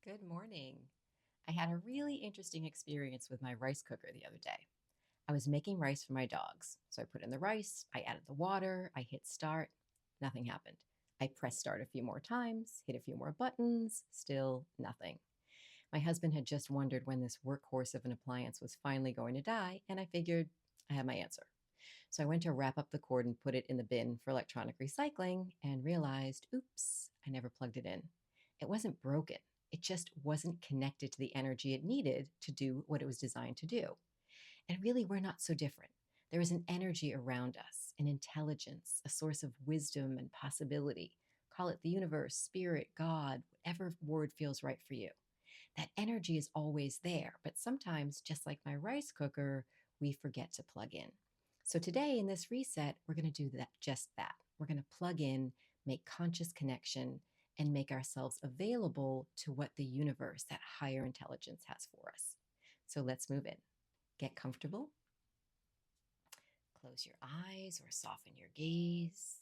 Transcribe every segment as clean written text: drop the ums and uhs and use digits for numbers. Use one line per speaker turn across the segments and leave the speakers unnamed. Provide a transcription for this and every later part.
Good morning. I had a really interesting experience with my rice cooker the other day. I was making rice for my dogs. So I put in the rice, I added the water, I hit start. Nothing happened. I pressed start a few more times, hit a few more buttons, still nothing. My husband had just wondered when this workhorse of an appliance was finally going to die, and I figured I had my answer. So I went to wrap up the cord and put it in the bin for electronic recycling and realized, oops, I never plugged it in. It wasn't broken, it just wasn't connected to the energy it needed to do what it was designed to do. And really, we're not so different. There is an energy around us, an intelligence, a source of wisdom and possibility. Call it the universe, spirit, God, whatever word feels right for you. That energy is always there, but sometimes, just like my rice cooker, we forget to plug in. So today in this reset, we're going to do just that. We're going to plug in, make conscious connection, and make ourselves available to what the universe, that higher intelligence, has for us. So let's move in. Get comfortable. Close your eyes or soften your gaze.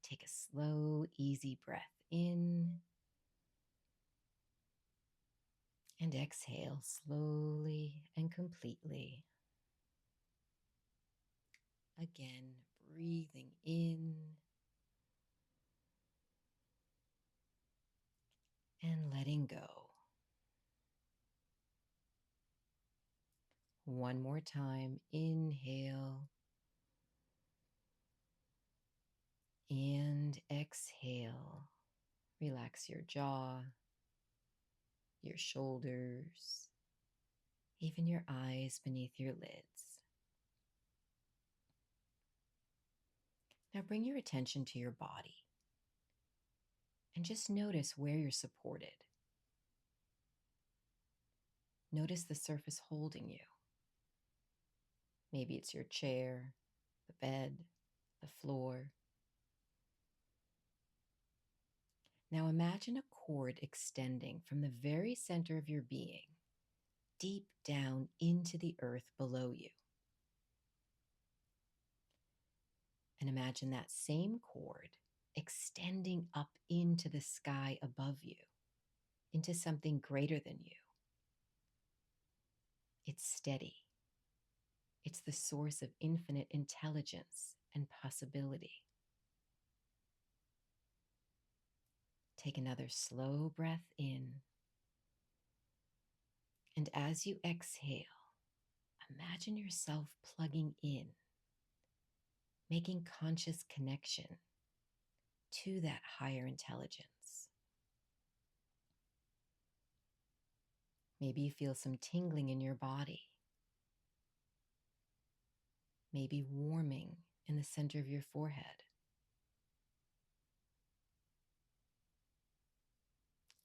Take a slow, easy breath in and exhale slowly and completely. Again, breathing in and letting go. One more time. Inhale and exhale. Relax your jaw, your shoulders, even your eyes beneath your lids. Now bring your attention to your body and just notice where you're supported. Notice the surface holding you. Maybe it's your chair, the bed, the floor. Now imagine a cord extending from the very center of your being, deep down into the earth below you. And imagine that same cord extending up into the sky above you, into something greater than you. It's steady. It's the source of infinite intelligence and possibility. Take another slow breath in. And as you exhale, imagine yourself plugging in, making conscious connection to that higher intelligence. Maybe you feel some tingling in your body, maybe warming in the center of your forehead.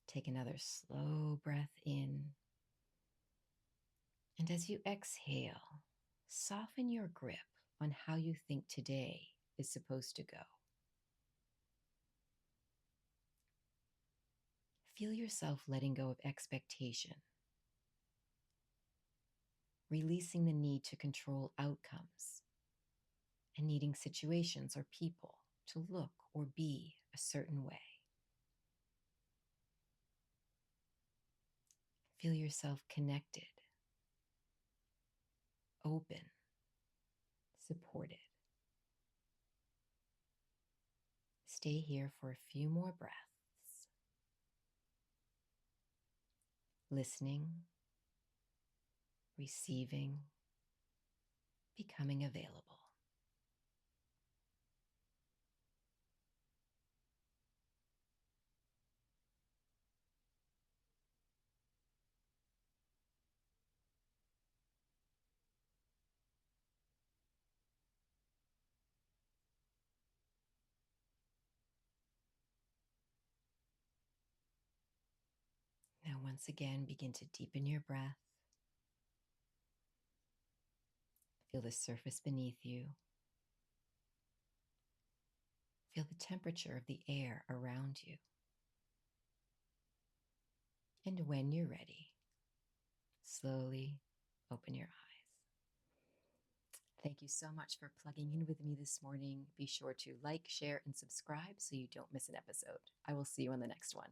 Take another slow breath in. And as you exhale, soften your grip on how you think today is supposed to go. Feel yourself letting go of expectation, releasing the need to control outcomes, and needing situations or people to look or be a certain way. Feel yourself connected, open, supported. Stay here for a few more breaths, listening, receiving, becoming available. Now, once again, begin to deepen your breath. Feel the surface beneath you. Feel the temperature of the air around you. And when you're ready, slowly open your eyes. Thank you so much for plugging in with me this morning. Be sure to like, share, and subscribe so you don't miss an episode. I will see you on the next one.